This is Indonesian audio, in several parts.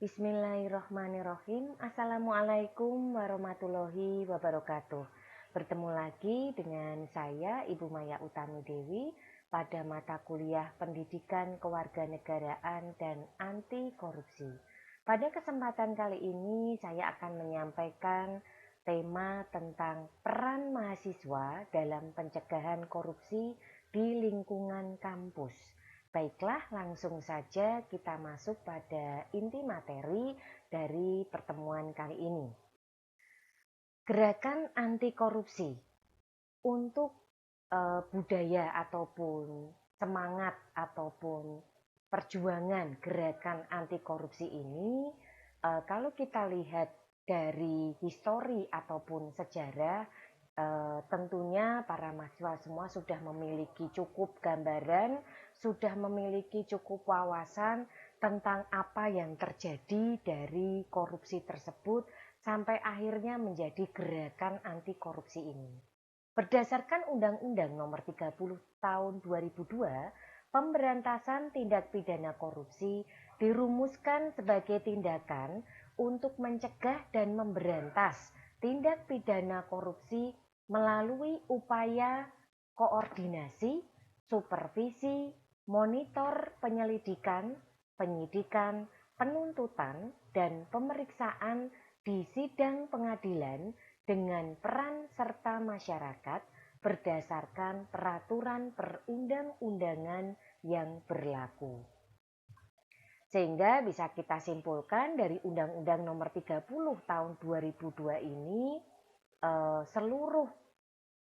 Bismillahirrahmanirrahim. Assalamualaikum warahmatullahi wabarakatuh. Bertemu lagi dengan saya Ibu Maya Utami Dewi pada mata kuliah Pendidikan Kewarganegaraan dan Anti Korupsi. Pada kesempatan kali ini saya akan menyampaikan tema tentang peran mahasiswa dalam pencegahan korupsi di lingkungan kampus. Baiklah, langsung saja kita masuk pada inti materi dari pertemuan kali ini. Gerakan anti korupsi untuk budaya ataupun semangat ataupun perjuangan gerakan anti korupsi ini, kalau kita lihat dari histori ataupun sejarah, tentunya para mahasiswa semua sudah memiliki cukup gambaran, sudah memiliki cukup wawasan tentang apa yang terjadi dari korupsi tersebut sampai akhirnya menjadi gerakan anti korupsi ini. Berdasarkan Undang-Undang Nomor 30 Tahun 2002, pemberantasan tindak pidana korupsi dirumuskan sebagai tindakan untuk mencegah dan memberantas tindak pidana korupsi melalui upaya koordinasi, supervisi, monitor penyelidikan, penyidikan, penuntutan, dan pemeriksaan di sidang pengadilan dengan peran serta masyarakat berdasarkan peraturan perundang-undangan yang berlaku. Sehingga bisa kita simpulkan dari Undang-Undang Nomor 30 Tahun 2002 ini, seluruh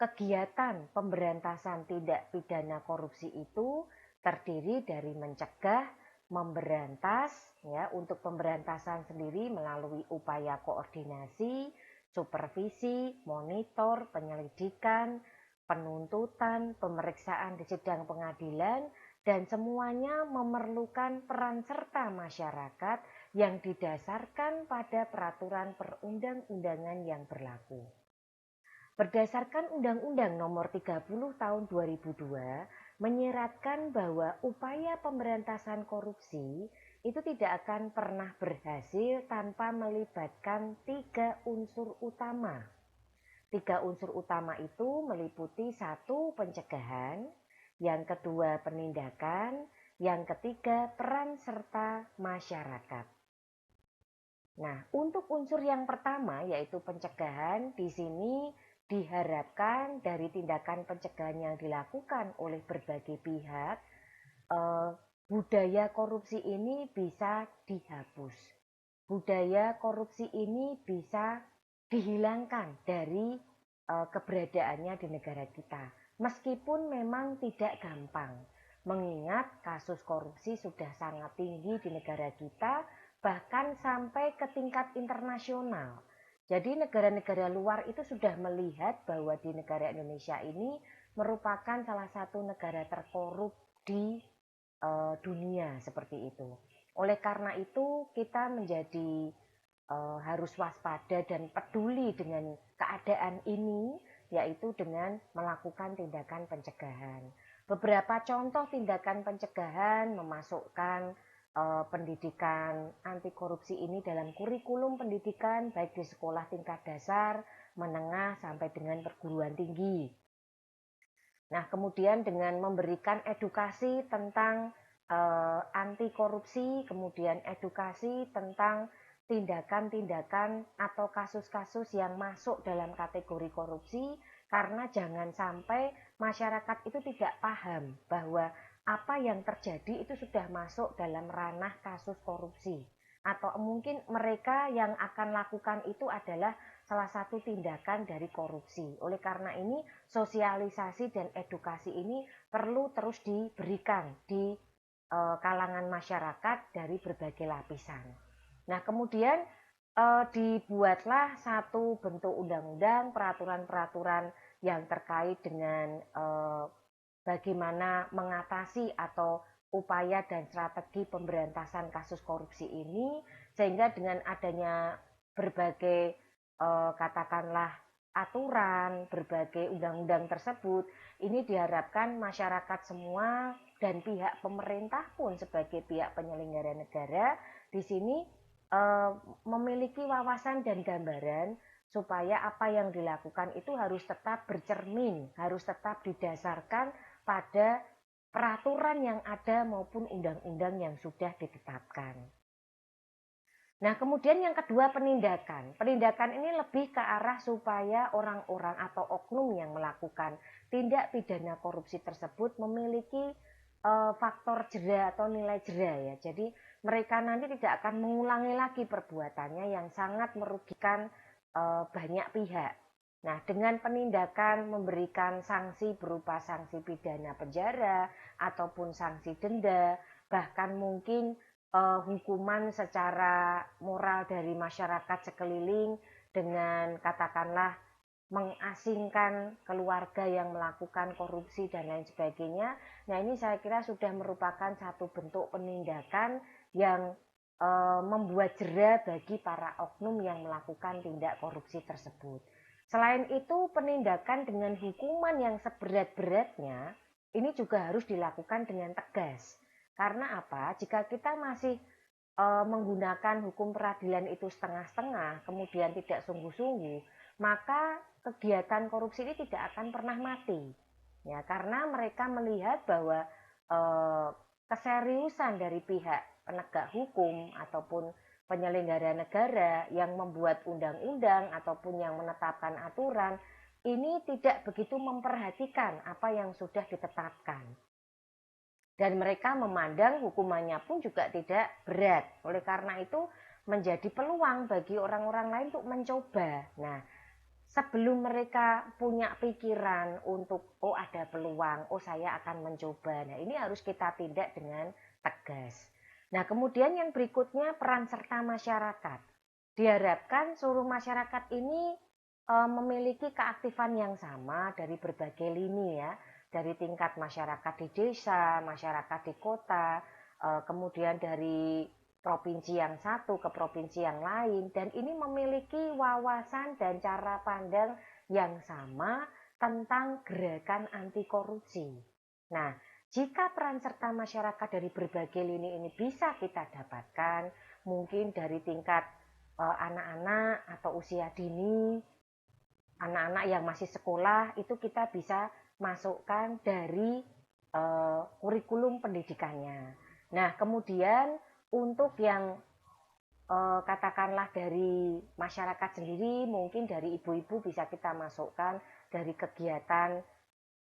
kegiatan pemberantasan tindak pidana korupsi itu terdiri dari mencegah, memberantas, ya, untuk pemberantasan sendiri melalui upaya koordinasi, supervisi, monitor, penyelidikan, penuntutan, pemeriksaan di sidang pengadilan, dan semuanya memerlukan peran serta masyarakat yang didasarkan pada peraturan perundang-undangan yang berlaku. Berdasarkan Undang-Undang Nomor 30 Tahun 2002 menyeratkan bahwa upaya pemberantasan korupsi itu tidak akan pernah berhasil tanpa melibatkan 3 unsur utama. 3 unsur utama itu meliputi 1, pencegahan, yang kedua penindakan, yang ketiga peran serta masyarakat. Nah, untuk unsur yang pertama yaitu pencegahan, di sini diharapkan dari tindakan pencegahan yang dilakukan oleh berbagai pihak, budaya korupsi ini bisa dihapus. Budaya korupsi ini bisa dihilangkan dari keberadaannya di negara kita. Meskipun memang tidak gampang, mengingat kasus korupsi sudah sangat tinggi di negara kita, bahkan sampai ke tingkat internasional. Jadi negara-negara luar itu sudah melihat bahwa di negara Indonesia ini merupakan salah satu negara terkorup di dunia seperti itu. Oleh karena itu kita menjadi harus waspada dan peduli dengan keadaan ini, yaitu dengan melakukan tindakan pencegahan. Beberapa contoh tindakan pencegahan memasukkan pendidikan anti korupsi ini dalam kurikulum pendidikan baik di sekolah tingkat dasar, menengah sampai dengan perguruan tinggi. Nah, kemudian dengan memberikan edukasi tentang anti korupsi, kemudian edukasi tentang tindakan-tindakan atau kasus-kasus yang masuk dalam kategori korupsi, karena jangan sampai masyarakat itu tidak paham bahwa apa yang terjadi itu sudah masuk dalam ranah kasus korupsi, atau mungkin mereka yang akan lakukan itu adalah salah satu tindakan dari korupsi. Oleh karena ini sosialisasi dan edukasi ini perlu terus diberikan di kalangan masyarakat dari berbagai lapisan. Nah, kemudian dibuatlah satu bentuk undang-undang, peraturan-peraturan yang terkait dengan bagaimana mengatasi atau upaya dan strategi pemberantasan kasus korupsi ini, sehingga dengan adanya berbagai katakanlah aturan, berbagai undang-undang tersebut, ini diharapkan masyarakat semua dan pihak pemerintah pun sebagai pihak penyelenggara negara di sini eh, memiliki wawasan dan gambaran supaya apa yang dilakukan itu harus tetap bercermin, harus tetap didasarkan pada peraturan yang ada maupun undang-undang yang sudah ditetapkan. Nah, kemudian yang kedua penindakan. Penindakan ini lebih ke arah supaya orang-orang atau oknum yang melakukan tindak pidana korupsi tersebut memiliki faktor jera atau nilai jera ya. Jadi mereka nanti tidak akan mengulangi lagi perbuatannya yang sangat merugikan banyak pihak. Nah, dengan penindakan memberikan sanksi berupa sanksi pidana penjara ataupun sanksi denda, bahkan mungkin hukuman secara moral dari masyarakat sekeliling dengan katakanlah mengasingkan keluarga yang melakukan korupsi dan lain sebagainya. Nah, ini saya kira sudah merupakan satu bentuk penindakan yang membuat jera bagi para oknum yang melakukan tindak korupsi tersebut. Selain itu, penindakan dengan hukuman yang seberat-beratnya ini juga harus dilakukan dengan tegas. Karena apa? Jika kita masih menggunakan hukum peradilan itu setengah-setengah, kemudian tidak sungguh-sungguh, maka kegiatan korupsi ini tidak akan pernah mati. Ya, karena mereka melihat bahwa keseriusan dari pihak penegak hukum ataupun penyelenggara negara yang membuat undang-undang ataupun yang menetapkan aturan ini tidak begitu memperhatikan apa yang sudah ditetapkan. Dan mereka memandang hukumannya pun juga tidak berat. Oleh karena itu menjadi peluang bagi orang-orang lain untuk mencoba. Nah, sebelum mereka punya pikiran untuk, oh ada peluang, oh saya akan mencoba. Nah, ini harus kita tindak dengan tegas. Nah, kemudian yang berikutnya peran serta masyarakat. Diharapkan seluruh masyarakat ini memiliki keaktifan yang sama dari berbagai lini ya, dari tingkat masyarakat di desa, masyarakat di kota, kemudian dari provinsi yang satu ke provinsi yang lain, dan ini memiliki wawasan dan cara pandang yang sama tentang gerakan anti korupsi. Nah, jika peran serta masyarakat dari berbagai lini ini bisa kita dapatkan, mungkin dari tingkat anak-anak atau usia dini, anak-anak yang masih sekolah itu kita bisa masukkan dari kurikulum pendidikannya. Nah, kemudian untuk yang katakanlah dari masyarakat sendiri, mungkin dari ibu-ibu bisa kita masukkan dari kegiatan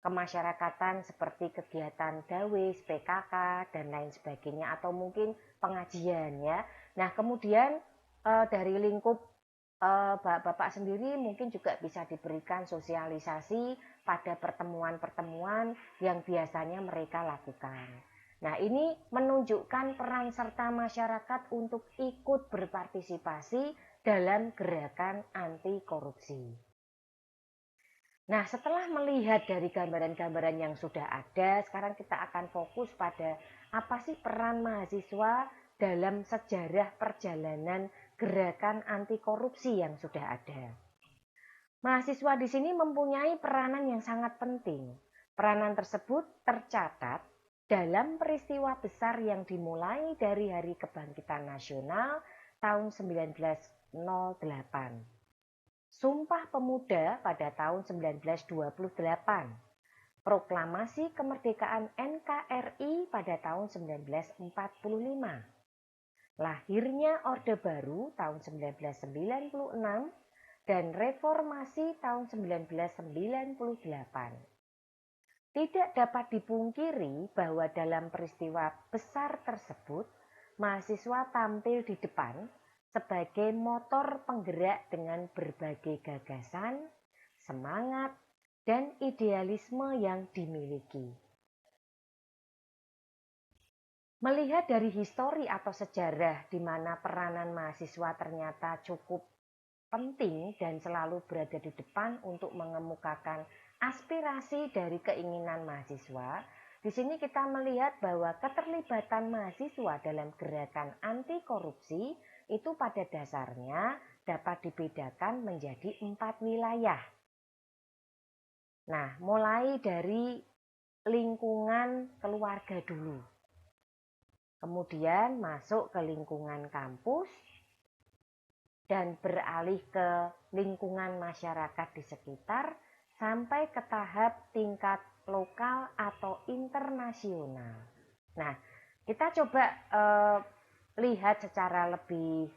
kemasyarakatan seperti kegiatan dawis, PKK, dan lain sebagainya, atau mungkin pengajian ya. Nah, kemudian dari lingkup Bapak sendiri mungkin juga bisa diberikan sosialisasi pada pertemuan-pertemuan yang biasanya mereka lakukan. Nah, ini menunjukkan peran serta masyarakat untuk ikut berpartisipasi dalam gerakan anti korupsi. Nah, setelah melihat dari gambaran-gambaran yang sudah ada, sekarang kita akan fokus pada apa sih peran mahasiswa dalam sejarah perjalanan gerakan anti korupsi yang sudah ada. Mahasiswa di sini mempunyai peranan yang sangat penting. Peranan tersebut tercatat dalam peristiwa besar yang dimulai dari Hari Kebangkitan Nasional tahun 1908. Sumpah Pemuda pada tahun 1928, Proklamasi Kemerdekaan NKRI pada tahun 1945, lahirnya Orde Baru tahun 1996, dan Reformasi tahun 1998. Tidak dapat dipungkiri bahwa dalam peristiwa besar tersebut, mahasiswa tampil di depan sebagai motor penggerak dengan berbagai gagasan, semangat, dan idealisme yang dimiliki. Melihat dari histori atau sejarah di mana peranan mahasiswa ternyata cukup penting dan selalu berada di depan untuk mengemukakan aspirasi dari keinginan mahasiswa, di sini kita melihat bahwa keterlibatan mahasiswa dalam gerakan anti korupsi itu pada dasarnya dapat dibedakan menjadi 4 wilayah. Nah, mulai dari lingkungan keluarga dulu. Kemudian masuk ke lingkungan kampus, dan beralih ke lingkungan masyarakat di sekitar sampai ke tahap tingkat lokal atau internasional. Nah, kita coba lihat secara lebih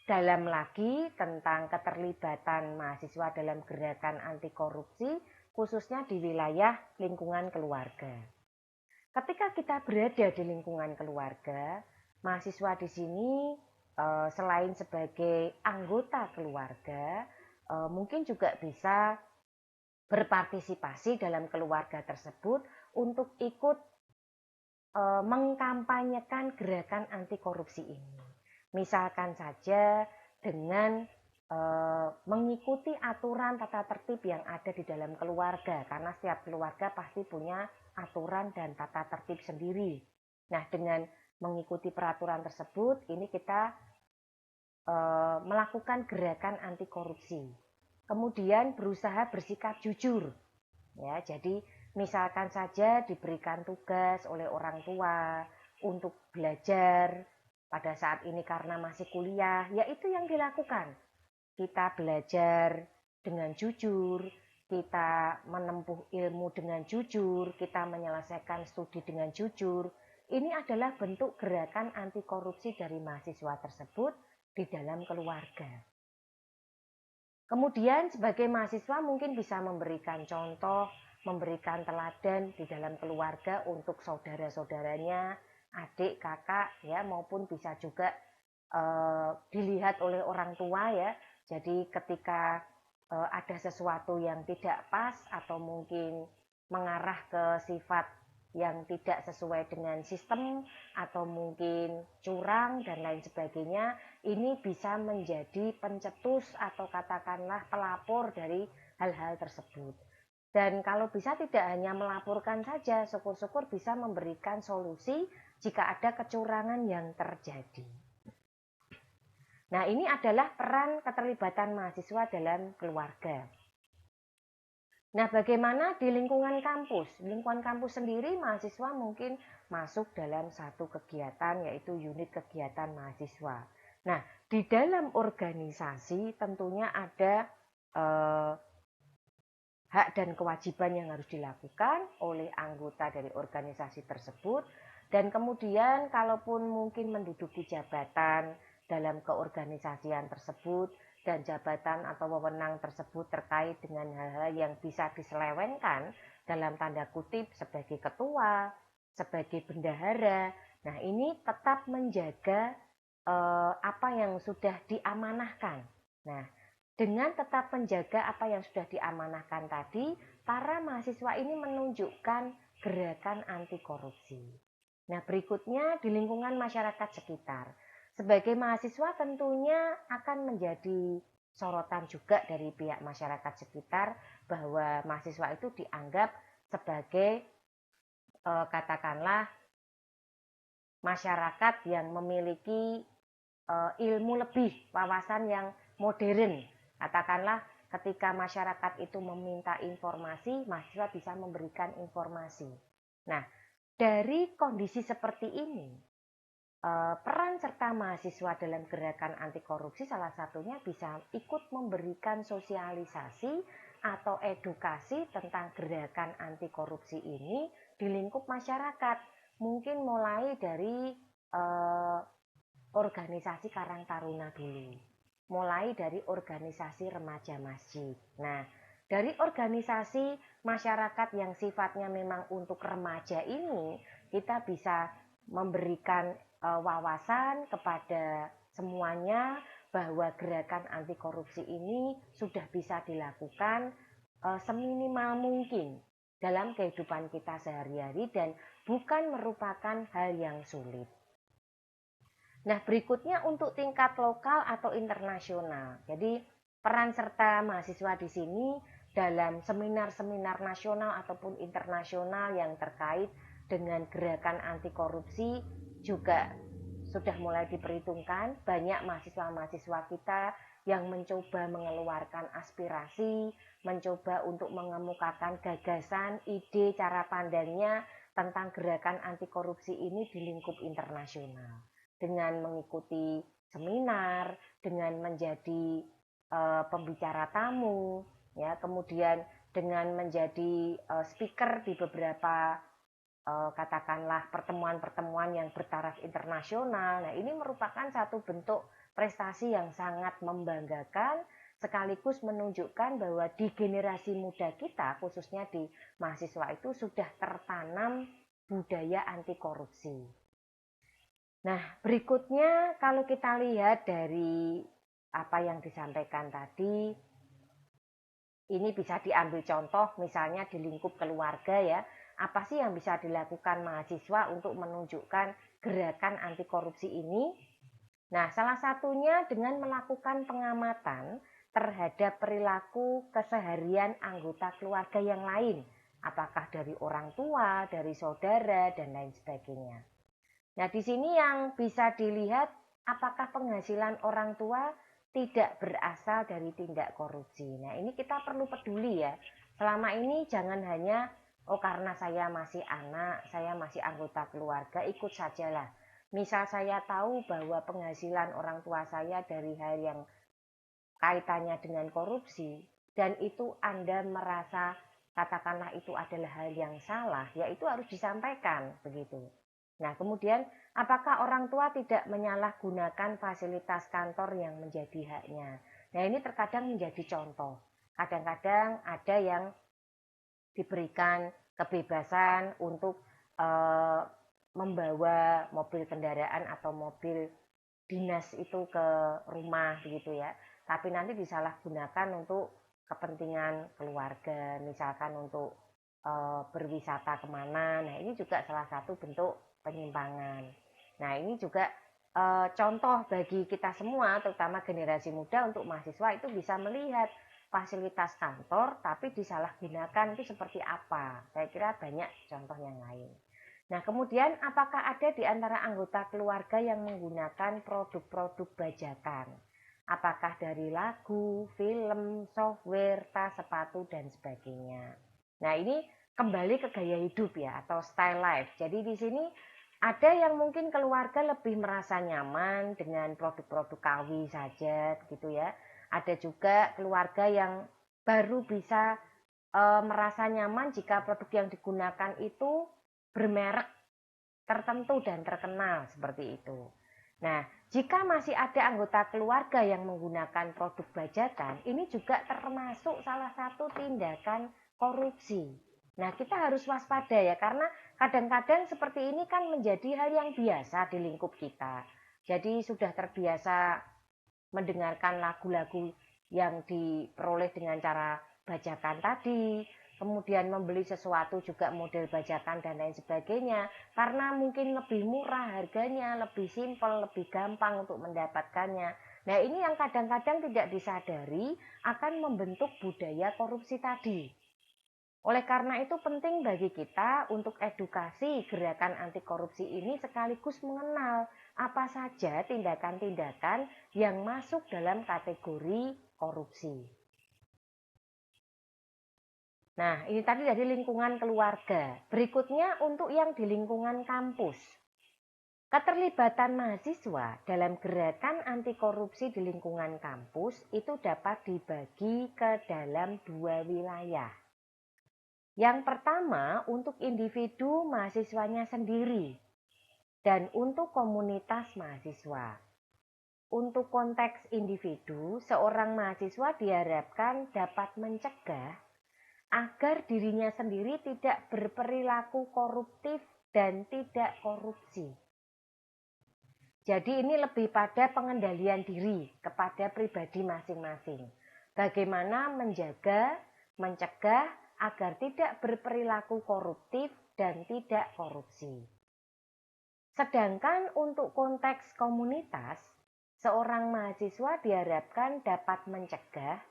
dalam lagi tentang keterlibatan mahasiswa dalam gerakan anti korupsi, khususnya di wilayah lingkungan keluarga. Ketika kita berada di lingkungan keluarga, mahasiswa di sini selain sebagai anggota keluarga, mungkin juga bisa berpartisipasi dalam keluarga tersebut untuk ikut mengkampanyekan gerakan anti korupsi ini. Misalkan saja dengan mengikuti aturan tata tertib yang ada di dalam keluarga, karena setiap keluarga pasti punya aturan dan tata tertib sendiri. Nah, dengan mengikuti peraturan tersebut, ini kita melakukan gerakan anti korupsi. Kemudian berusaha bersikap jujur. Ya, jadi misalkan saja diberikan tugas oleh orang tua untuk belajar pada saat ini karena masih kuliah, ya itu yang dilakukan. Kita belajar dengan jujur, kita menempuh ilmu dengan jujur, kita menyelesaikan studi dengan jujur. Ini adalah bentuk gerakan anti korupsi dari mahasiswa tersebut di dalam keluarga. Kemudian sebagai mahasiswa mungkin bisa memberikan contoh, memberikan teladan di dalam keluarga untuk saudara-saudaranya, adik, kakak, ya, maupun bisa juga dilihat oleh orang tua, ya. Jadi ketika ada sesuatu yang tidak pas atau mungkin mengarah ke sifat yang tidak sesuai dengan sistem atau mungkin curang dan lain sebagainya, ini bisa menjadi pencetus atau katakanlah pelapor dari hal-hal tersebut. Dan kalau bisa tidak hanya melaporkan saja, syukur-syukur bisa memberikan solusi jika ada kecurangan yang terjadi. Nah, ini adalah peran keterlibatan mahasiswa dalam keluarga. Nah, bagaimana di lingkungan kampus? Lingkungan kampus sendiri mahasiswa mungkin masuk dalam satu kegiatan, yaitu unit kegiatan mahasiswa. Nah, di dalam organisasi tentunya ada hak dan kewajiban yang harus dilakukan oleh anggota dari organisasi tersebut. Dan kemudian kalaupun mungkin menduduki jabatan dalam keorganisasian tersebut, dan jabatan atau wewenang tersebut terkait dengan hal-hal yang bisa diselewengkan dalam tanda kutip sebagai ketua, sebagai bendahara. Nah, ini tetap menjaga apa yang sudah diamanahkan. Nah, dengan tetap menjaga apa yang sudah diamanahkan tadi, para mahasiswa ini menunjukkan gerakan anti korupsi. Nah, berikutnya di lingkungan masyarakat sekitar. Sebagai mahasiswa tentunya akan menjadi sorotan juga dari pihak masyarakat sekitar bahwa mahasiswa itu dianggap sebagai katakanlah masyarakat yang memiliki ilmu lebih, wawasan yang modern. Katakanlah ketika masyarakat itu meminta informasi, mahasiswa bisa memberikan informasi. Nah, dari kondisi seperti ini, peran serta mahasiswa dalam gerakan anti korupsi salah satunya bisa ikut memberikan sosialisasi atau edukasi tentang gerakan anti korupsi ini di lingkup masyarakat. Mungkin mulai dari organisasi Karang Taruna dulu, mulai dari organisasi remaja masjid. Nah, dari organisasi masyarakat yang sifatnya memang untuk remaja ini, kita bisa memberikan wawasan kepada semuanya bahwa gerakan anti korupsi ini sudah bisa dilakukan seminimal mungkin dalam kehidupan kita sehari-hari dan bukan merupakan hal yang sulit. Nah, berikutnya untuk tingkat lokal atau internasional. Jadi, peran serta mahasiswa di sini dalam seminar-seminar nasional ataupun internasional yang terkait dengan gerakan anti korupsi juga sudah mulai diperhitungkan. Banyak mahasiswa-mahasiswa kita yang mencoba mengeluarkan aspirasi, mencoba untuk mengemukakan gagasan, ide, cara pandangnya tentang gerakan anti korupsi ini di lingkup internasional. dengan mengikuti seminar, dengan menjadi pembicara tamu, ya, kemudian dengan menjadi speaker di beberapa katakanlah pertemuan-pertemuan yang bertaraf internasional. Nah, ini merupakan satu bentuk prestasi yang sangat membanggakan, sekaligus menunjukkan bahwa di generasi muda kita, khususnya di mahasiswa itu sudah tertanam budaya anti korupsi. Nah, berikutnya kalau kita lihat dari apa yang disampaikan tadi, ini bisa diambil contoh misalnya di lingkup keluarga ya. Apa sih yang bisa dilakukan mahasiswa untuk menunjukkan gerakan anti korupsi ini? Nah, salah satunya dengan melakukan pengamatan terhadap perilaku keseharian anggota keluarga yang lain. Apakah dari orang tua, dari saudara, dan lain sebagainya. Nah, di sini yang bisa dilihat apakah penghasilan orang tua tidak berasal dari tindak korupsi. Nah, ini kita perlu peduli ya. Selama ini jangan hanya, oh karena saya masih anak, saya masih anggota keluarga, ikut sajalah. Misal saya tahu bahwa penghasilan orang tua saya dari hal yang kaitannya dengan korupsi, dan itu Anda merasa katakanlah itu adalah hal yang salah, ya itu harus disampaikan begitu. Nah, kemudian apakah orang tua tidak menyalahgunakan fasilitas kantor yang menjadi haknya? Nah, ini terkadang menjadi contoh. Kadang-kadang ada yang diberikan kebebasan untuk membawa mobil kendaraan atau mobil dinas itu ke rumah begitu ya. Tapi nanti disalahgunakan untuk kepentingan keluarga, misalkan untuk berwisata kemana. Nah, ini juga salah satu bentuk penyimpangan. Nah, ini juga contoh bagi kita semua, terutama generasi muda untuk mahasiswa itu bisa melihat fasilitas kantor tapi disalahgunakan itu seperti apa. Saya kira banyak contoh yang lain. Nah, kemudian apakah ada di antara anggota keluarga yang menggunakan produk-produk bajakan? Apakah dari lagu, film, software, tas, sepatu, dan sebagainya. Nah, ini kembali ke gaya hidup ya, atau style life. Jadi di sini ada yang mungkin keluarga lebih merasa nyaman dengan produk-produk KW saja, gitu ya. Ada juga keluarga yang baru bisa merasa nyaman jika produk yang digunakan itu bermerek tertentu dan terkenal seperti itu. Nah, jika masih ada anggota keluarga yang menggunakan produk bajakan, ini juga termasuk salah satu tindakan korupsi. Nah, kita harus waspada ya, karena kadang-kadang seperti ini kan menjadi hal yang biasa di lingkup kita. Jadi sudah terbiasa mendengarkan lagu-lagu yang diperoleh dengan cara bajakan tadi, kemudian membeli sesuatu juga model bajakan dan lain sebagainya, karena mungkin lebih murah harganya, lebih simpel, lebih gampang untuk mendapatkannya. Nah, ini yang kadang-kadang tidak disadari akan membentuk budaya korupsi tadi. Oleh karena itu penting bagi kita untuk edukasi gerakan anti korupsi ini sekaligus mengenal apa saja tindakan-tindakan yang masuk dalam kategori korupsi. Nah, ini tadi dari lingkungan keluarga. Berikutnya untuk yang di lingkungan kampus. Keterlibatan mahasiswa dalam gerakan anti korupsi di lingkungan kampus itu dapat dibagi ke dalam dua wilayah. Yang pertama untuk individu mahasiswanya sendiri dan untuk komunitas mahasiswa. Untuk konteks individu, seorang mahasiswa diharapkan dapat mencegah agar dirinya sendiri tidak berperilaku koruptif dan tidak korupsi. Jadi ini lebih pada pengendalian diri kepada pribadi masing-masing. Bagaimana menjaga, mencegah agar tidak berperilaku koruptif dan tidak korupsi. Sedangkan untuk konteks komunitas, seorang mahasiswa diharapkan dapat mencegah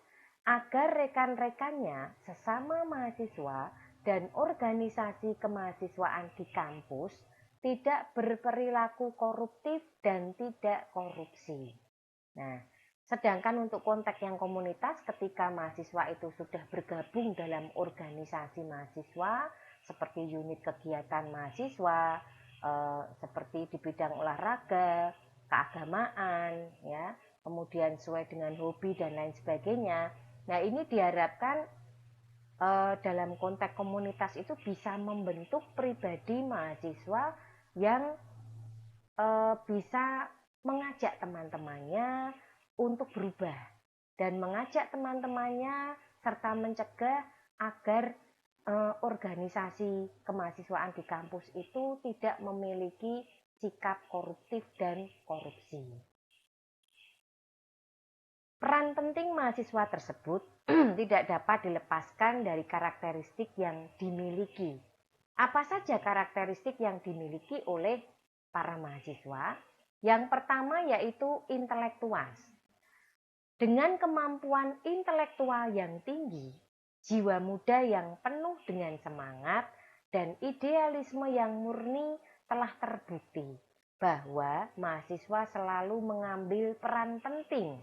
agar rekan-rekannya sesama mahasiswa dan organisasi kemahasiswaan di kampus tidak berperilaku koruptif dan tidak korupsi. Nah, sedangkan untuk konteks yang komunitas ketika mahasiswa itu sudah bergabung dalam organisasi mahasiswa seperti unit kegiatan mahasiswa, seperti di bidang olahraga, keagamaan, ya, kemudian sesuai dengan hobi dan lain sebagainya. Nah, ini diharapkan dalam konteks komunitas itu bisa membentuk pribadi mahasiswa yang bisa mengajak teman-temannya untuk berubah dan mengajak teman-temannya serta mencegah agar organisasi kemahasiswaan di kampus itu tidak memiliki sikap koruptif dan korupsi. Peran penting mahasiswa tersebut tidak dapat dilepaskan dari karakteristik yang dimiliki. Apa saja karakteristik yang dimiliki oleh para mahasiswa? Yang pertama yaitu intelektual. Dengan kemampuan intelektual yang tinggi, jiwa muda yang penuh dengan semangat, dan idealisme yang murni telah terbukti bahwa mahasiswa selalu mengambil peran penting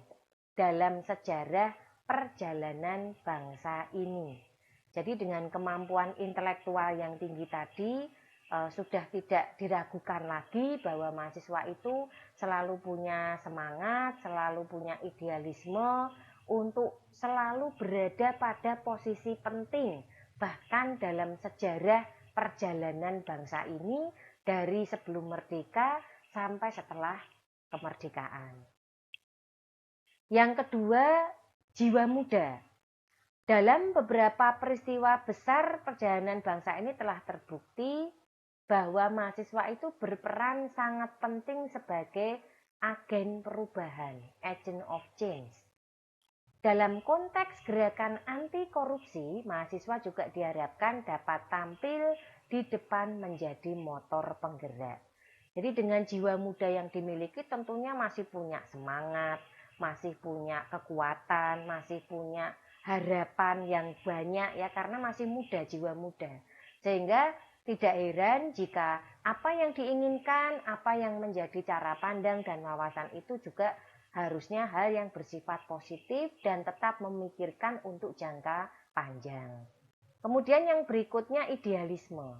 dalam sejarah perjalanan bangsa ini. Jadi dengan kemampuan intelektual yang tinggi tadi, sudah tidak diragukan lagi bahwa mahasiswa itu selalu punya semangat, selalu punya idealisme untuk selalu berada pada posisi penting, bahkan dalam sejarah perjalanan bangsa ini dari sebelum merdeka sampai setelah kemerdekaan. Yang kedua, jiwa muda. Dalam beberapa peristiwa besar perjalanan bangsa ini telah terbukti bahwa mahasiswa itu berperan sangat penting sebagai agen perubahan, agent of change. Dalam konteks gerakan anti korupsi, mahasiswa juga diharapkan dapat tampil di depan menjadi motor penggerak. Jadi dengan jiwa muda yang dimiliki tentunya masih punya semangat, masih punya kekuatan, masih punya harapan yang banyak ya, karena masih muda, jiwa muda. Sehingga tidak heran jika apa yang diinginkan, apa yang menjadi cara pandang dan wawasan itu juga harusnya hal yang bersifat positif dan tetap memikirkan untuk jangka panjang. Kemudian yang berikutnya idealisme.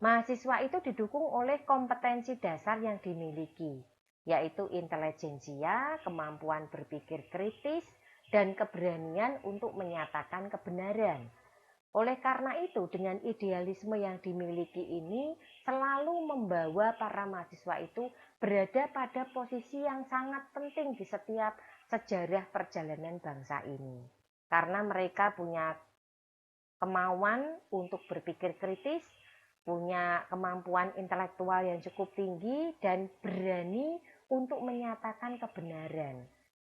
Mahasiswa itu didukung oleh kompetensi dasar yang dimiliki, yaitu intelijensia, kemampuan berpikir kritis, dan keberanian untuk menyatakan kebenaran. Oleh karena itu, dengan idealisme yang dimiliki ini selalu membawa para mahasiswa itu berada pada posisi yang sangat penting di setiap sejarah perjalanan bangsa ini. Karena mereka punya kemauan untuk berpikir kritis, punya kemampuan intelektual yang cukup tinggi, dan berani untuk menyatakan kebenaran.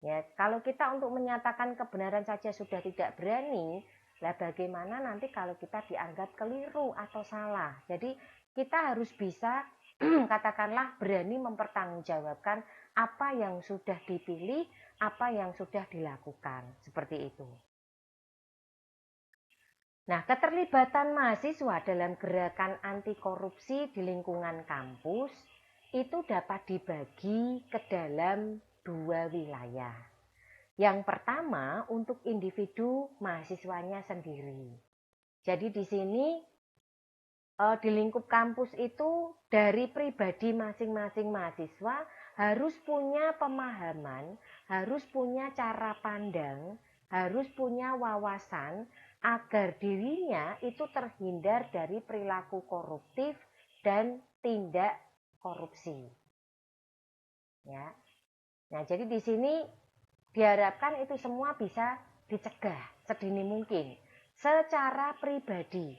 Ya, kalau kita untuk menyatakan kebenaran saja sudah tidak berani, lah bagaimana nanti kalau kita dianggap keliru atau salah. Jadi kita harus bisa katakanlah berani mempertanggungjawabkan apa yang sudah dipilih, apa yang sudah dilakukan. Seperti itu. Nah, keterlibatan mahasiswa dalam gerakan anti korupsi di lingkungan kampus itu dapat dibagi ke dalam dua wilayah. Yang pertama untuk individu mahasiswanya sendiri. Jadi di sini di lingkup kampus itu dari pribadi masing-masing mahasiswa harus punya pemahaman, harus punya cara pandang, harus punya wawasan agar dirinya itu terhindar dari perilaku koruptif dan tindak korupsi. Ya. Nah, jadi di sini diharapkan itu semua bisa dicegah sedini mungkin secara pribadi.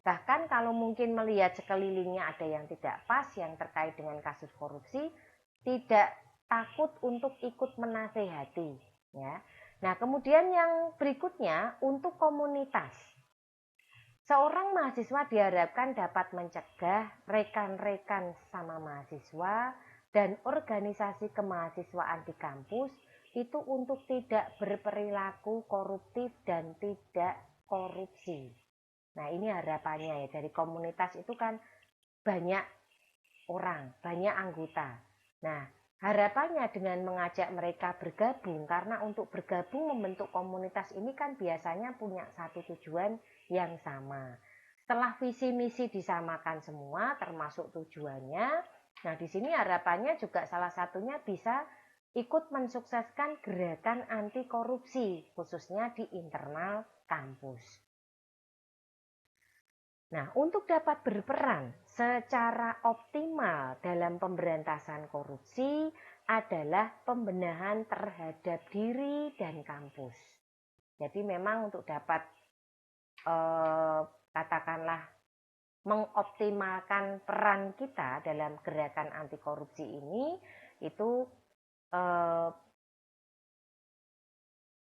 Bahkan kalau mungkin melihat sekelilingnya ada yang tidak pas yang terkait dengan kasus korupsi, tidak takut untuk ikut menasehati, ya. Nah, kemudian yang berikutnya untuk komunitas. Seorang mahasiswa diharapkan dapat mencegah rekan-rekan sama mahasiswa dan organisasi kemahasiswaan di kampus itu untuk tidak berperilaku koruptif dan tidak korupsi. Nah, ini harapannya ya, dari komunitas itu kan banyak orang, banyak anggota. Nah, harapannya dengan mengajak mereka bergabung, karena untuk bergabung membentuk komunitas ini kan biasanya punya satu tujuan yang sama. Setelah visi misi disamakan semua termasuk tujuannya, nah di sini harapannya juga salah satunya bisa ikut mensukseskan gerakan anti korupsi khususnya di internal kampus. Nah, untuk dapat berperan secara optimal dalam pemberantasan korupsi adalah pembenahan terhadap diri dan kampus. Jadi memang untuk dapat katakanlah mengoptimalkan peran kita dalam gerakan anti korupsi ini itu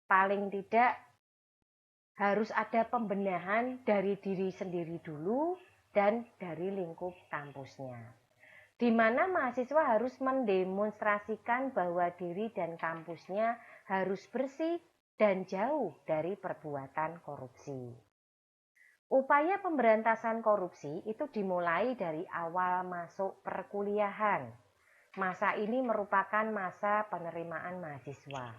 paling tidak harus ada pembenahan dari diri sendiri dulu dan dari lingkup kampusnya. Di mana mahasiswa harus mendemonstrasikan bahwa diri dan kampusnya harus bersih dan jauh dari perbuatan korupsi. Upaya pemberantasan korupsi itu dimulai dari awal masuk perkuliahan. Masa ini merupakan masa penerimaan mahasiswa,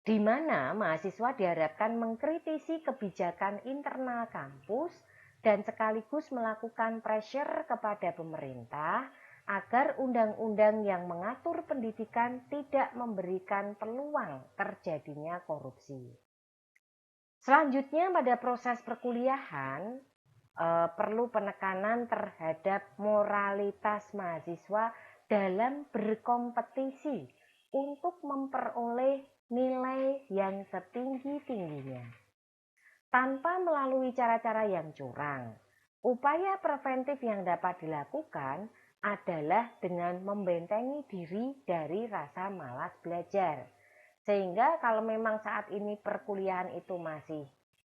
di mana mahasiswa diharapkan mengkritisi kebijakan internal kampus dan sekaligus melakukan pressure kepada pemerintah agar undang-undang yang mengatur pendidikan tidak memberikan peluang terjadinya korupsi. Selanjutnya pada proses perkuliahan perlu penekanan terhadap moralitas mahasiswa dalam berkompetisi untuk memperoleh nilai yang setinggi-tingginya. Tanpa melalui cara-cara yang curang, upaya preventif yang dapat dilakukan adalah dengan membentengi diri dari rasa malas belajar. Sehingga kalau memang saat ini perkuliahan itu masih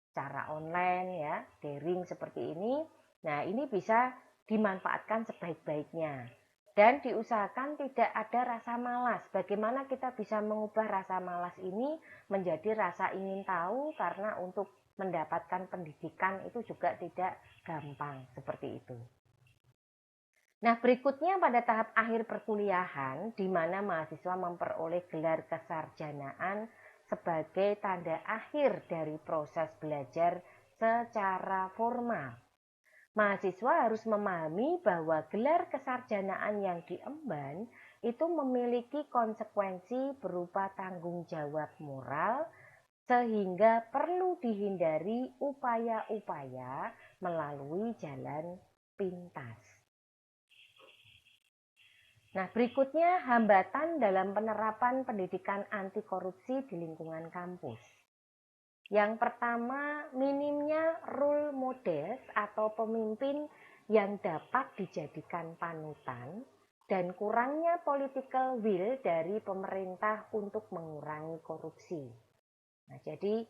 secara online ya, daring seperti ini, nah ini bisa dimanfaatkan sebaik-baiknya. Dan diusahakan tidak ada rasa malas. Bagaimana kita bisa mengubah rasa malas ini menjadi rasa ingin tahu, karena untuk mendapatkan pendidikan itu juga tidak gampang seperti itu. Nah, berikutnya pada tahap akhir perkuliahan, di mana mahasiswa memperoleh gelar kesarjanaan sebagai tanda akhir dari proses belajar secara formal. Mahasiswa harus memahami bahwa gelar kesarjanaan yang diemban itu memiliki konsekuensi berupa tanggung jawab moral, sehingga perlu dihindari upaya-upaya melalui jalan pintas. Nah, berikutnya hambatan dalam penerapan pendidikan anti korupsi di lingkungan kampus. Yang pertama, minimnya role models atau pemimpin yang dapat dijadikan panutan dan kurangnya political will dari pemerintah untuk mengurangi korupsi. Nah, jadi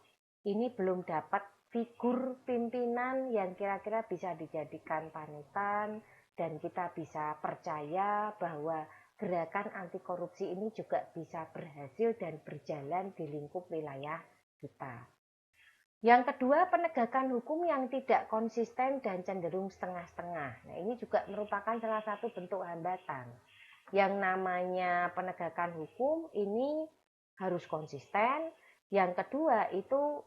ini belum dapat figur pimpinan yang kira-kira bisa dijadikan panutan dan kita bisa percaya bahwa gerakan anti korupsi ini juga bisa berhasil dan berjalan di lingkup wilayah kita. Yang kedua, penegakan hukum yang tidak konsisten dan cenderung setengah-setengah. Nah, ini juga merupakan salah satu bentuk hambatan. Yang namanya penegakan hukum ini harus konsisten. Yang kedua itu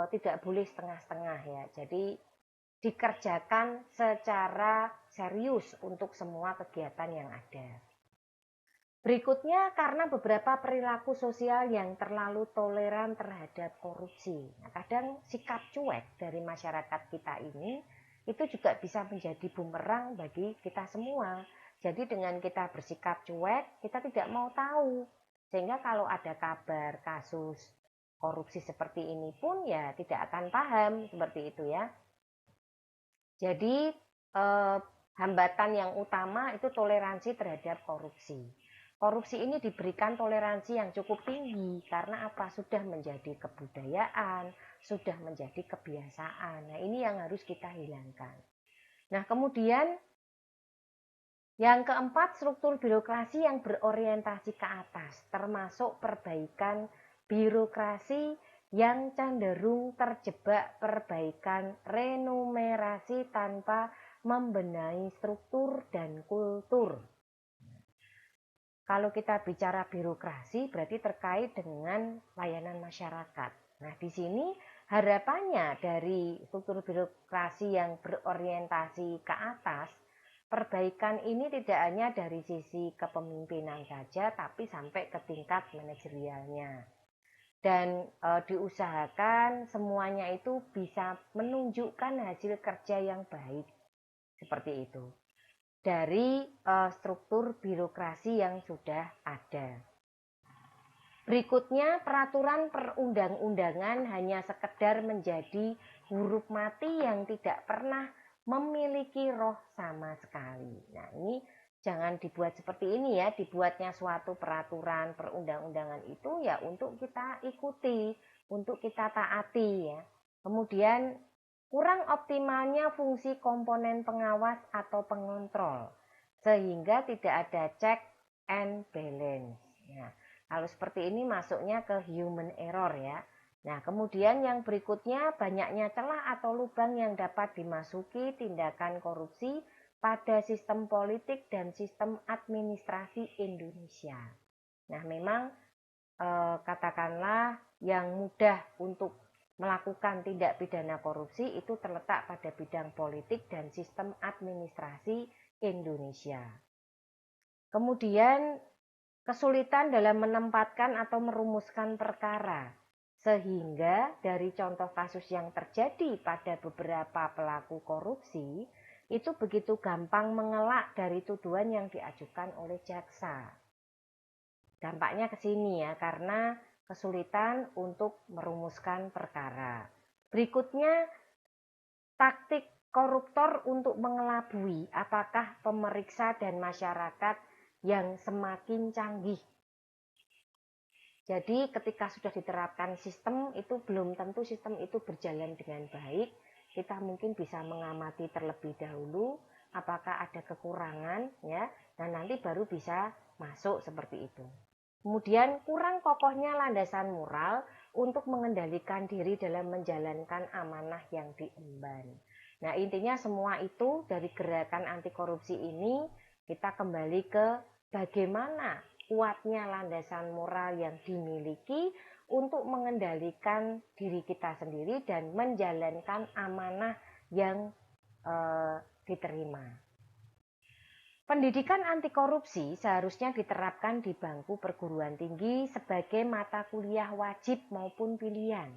tidak boleh setengah-setengah ya. Jadi dikerjakan secara serius untuk semua kegiatan yang ada. Berikutnya, karena beberapa perilaku sosial yang terlalu toleran terhadap korupsi. Nah, kadang sikap cuek dari masyarakat kita ini itu juga bisa menjadi bumerang bagi kita semua. Jadi dengan kita bersikap cuek, kita tidak mau tahu. Sehingga kalau ada kabar kasus korupsi seperti ini pun ya tidak akan paham seperti itu ya. Jadi hambatan yang utama itu toleransi terhadap korupsi. Korupsi ini diberikan toleransi yang cukup tinggi karena apa? Sudah menjadi kebudayaan, sudah menjadi kebiasaan. Nah, ini yang harus kita hilangkan. Nah, kemudian yang keempat, struktur birokrasi yang berorientasi ke atas, termasuk perbaikan birokrasi yang cenderung terjebak perbaikan renumerasi tanpa membenahi struktur dan kultur. Kalau kita bicara birokrasi berarti terkait dengan layanan masyarakat. Nah, di sini harapannya dari struktur birokrasi yang berorientasi ke atas, perbaikan ini tidak hanya dari sisi kepemimpinan saja, tapi sampai ke tingkat manajerialnya. Dan diusahakan semuanya itu bisa menunjukkan hasil kerja yang baik, seperti itu, dari struktur birokrasi yang sudah ada. Berikutnya, peraturan perundang-undangan hanya sekedar menjadi huruf mati yang tidak pernah memiliki roh sama sekali. Nah, ini jangan dibuat seperti ini ya, dibuatnya suatu peraturan perundang-undangan itu ya untuk kita ikuti, untuk kita taati ya. Kemudian kurang optimalnya fungsi komponen pengawas atau pengontrol, sehingga tidak ada check and balance. Nah, kalau seperti ini masuknya ke human error ya. Nah, kemudian yang berikutnya banyaknya celah atau lubang yang dapat dimasuki tindakan korupsi pada sistem politik dan sistem administrasi Indonesia. Nah, memang katakanlah yang mudah untuk melakukan tindak pidana korupsi itu terletak pada bidang politik dan sistem administrasi Indonesia. Kemudian kesulitan dalam menempatkan atau merumuskan perkara, sehingga dari contoh kasus yang terjadi pada beberapa pelaku korupsi, itu begitu gampang mengelak dari tuduhan yang diajukan oleh jaksa. Dampaknya ke sini ya, karena kesulitan untuk merumuskan perkara. Berikutnya, taktik koruptor untuk mengelabui apakah pemeriksa dan masyarakat yang semakin canggih. Jadi ketika sudah diterapkan sistem itu belum tentu sistem itu berjalan dengan baik. Kita mungkin bisa mengamati terlebih dahulu apakah ada kekurangan ya, dan nanti baru bisa masuk seperti itu. Kemudian kurang kokohnya landasan moral untuk mengendalikan diri dalam menjalankan amanah yang diemban. Nah, intinya semua itu dari gerakan anti korupsi ini kita kembali ke bagaimana kuatnya landasan moral yang dimiliki untuk mengendalikan diri kita sendiri dan menjalankan amanah yang diterima. Pendidikan anti korupsi seharusnya diterapkan di bangku perguruan tinggi sebagai mata kuliah wajib maupun pilihan.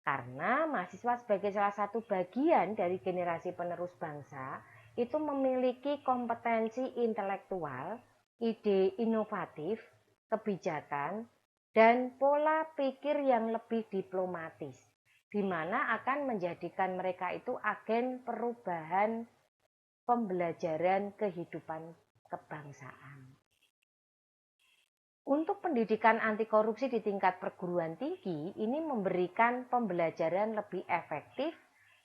Karena mahasiswa sebagai salah satu bagian dari generasi penerus bangsa itu memiliki kompetensi intelektual, ide inovatif, kebijakan, dan pola pikir yang lebih diplomatis, di mana akan menjadikan mereka itu agen perubahan pembelajaran kehidupan kebangsaan. Untuk pendidikan anti korupsi di tingkat perguruan tinggi, ini memberikan pembelajaran lebih efektif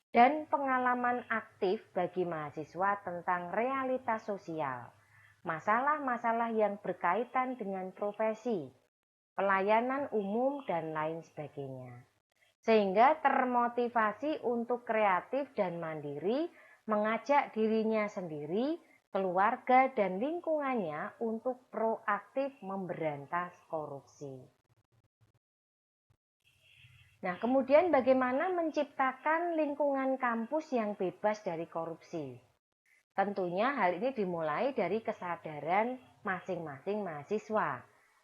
dan pengalaman aktif bagi mahasiswa tentang realitas sosial, masalah-masalah yang berkaitan dengan profesi, pelayanan umum, dan lain sebagainya. Sehingga termotivasi untuk kreatif dan mandiri, mengajak dirinya sendiri, keluarga, dan lingkungannya untuk proaktif memberantas korupsi. Nah, kemudian bagaimana menciptakan lingkungan kampus yang bebas dari korupsi? Tentunya hal ini dimulai dari kesadaran masing-masing mahasiswa.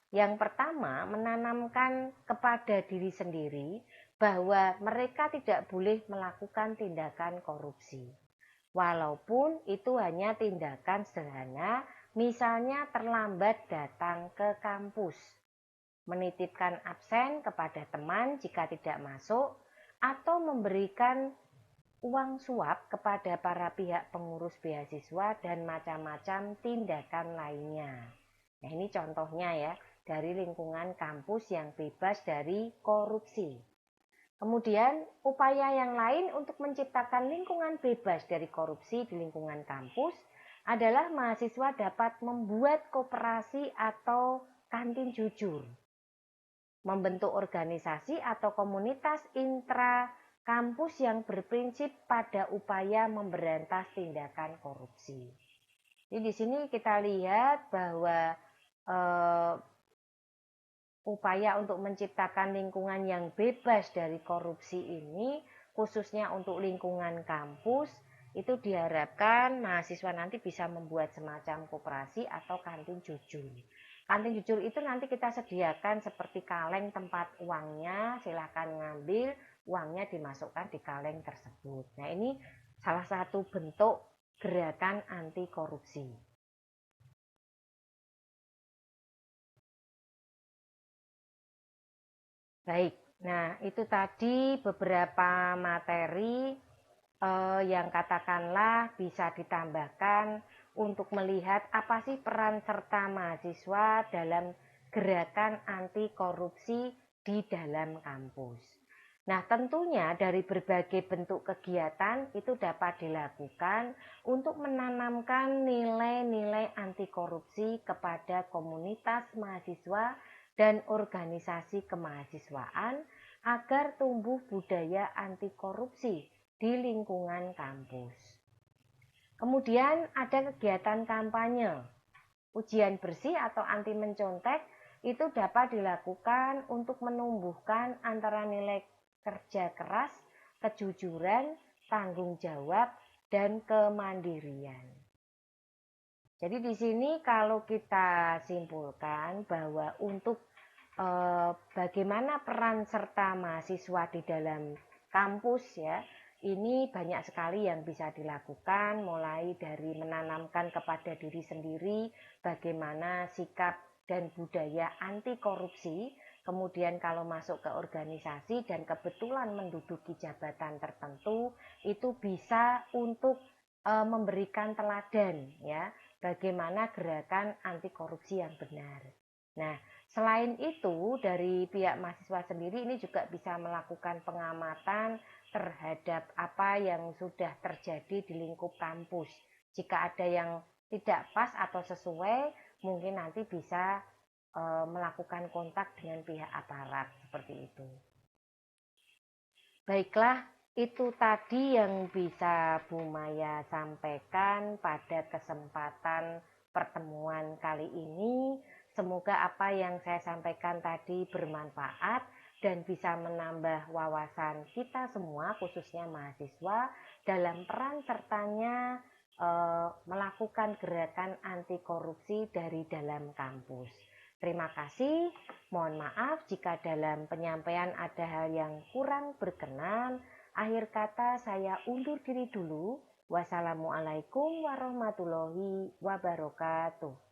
Yang pertama, menanamkan kepada diri sendiri bahwa mereka tidak boleh melakukan tindakan korupsi. Walaupun itu hanya tindakan sederhana, misalnya terlambat datang ke kampus, menitipkan absen kepada teman jika tidak masuk, atau memberikan uang suap kepada para pihak pengurus beasiswa, dan macam-macam tindakan lainnya. Nah, ini contohnya ya, dari lingkungan kampus yang bebas dari korupsi. Kemudian, upaya yang lain untuk menciptakan lingkungan bebas dari korupsi di lingkungan kampus adalah mahasiswa dapat membuat koperasi atau kantin jujur, membentuk organisasi atau komunitas intra kampus yang berprinsip pada upaya memberantas tindakan korupsi. Jadi di sini kita lihat bahwa upaya untuk menciptakan lingkungan yang bebas dari korupsi ini, khususnya untuk lingkungan kampus, itu diharapkan mahasiswa nanti bisa membuat semacam koperasi atau kantin jujur. Kantin jujur itu nanti kita sediakan seperti kaleng tempat uangnya, silakan ngambil, uangnya dimasukkan di kaleng tersebut. Nah, ini salah satu bentuk gerakan anti korupsi. Baik, nah itu tadi beberapa materi yang katakanlah bisa ditambahkan untuk melihat apa sih peran serta mahasiswa dalam gerakan anti korupsi di dalam kampus. Nah, tentunya dari berbagai bentuk kegiatan itu dapat dilakukan untuk menanamkan nilai-nilai anti korupsi kepada komunitas mahasiswa dan organisasi kemahasiswaan agar tumbuh budaya anti korupsi di lingkungan kampus. Kemudian ada kegiatan kampanye. Ujian bersih atau anti mencontek itu dapat dilakukan untuk menumbuhkan antara nilai kerja keras, kejujuran, tanggung jawab, dan kemandirian. Jadi di sini kalau kita simpulkan bahwa untuk bagaimana peran serta mahasiswa di dalam kampus ya, ini banyak sekali yang bisa dilakukan, mulai dari menanamkan kepada diri sendiri bagaimana sikap dan budaya anti korupsi, kemudian kalau masuk ke organisasi dan kebetulan menduduki jabatan tertentu, itu bisa untuk memberikan teladan ya, bagaimana gerakan anti korupsi yang benar. Nah, selain itu dari pihak mahasiswa sendiri ini juga bisa melakukan pengamatan terhadap apa yang sudah terjadi di lingkup kampus. Jika ada yang tidak pas atau sesuai, mungkin nanti bisa melakukan kontak dengan pihak aparat seperti itu. Baiklah, itu tadi yang bisa Bu Maya sampaikan pada kesempatan pertemuan kali ini. Semoga apa yang saya sampaikan tadi bermanfaat dan bisa menambah wawasan kita semua, khususnya mahasiswa, dalam peran sertanya melakukan gerakan anti korupsi dari dalam kampus. Terima kasih. Mohon maaf jika dalam penyampaian ada hal yang kurang berkenan. Akhir kata saya undur diri dulu. Wassalamualaikum warahmatullahi wabarakatuh.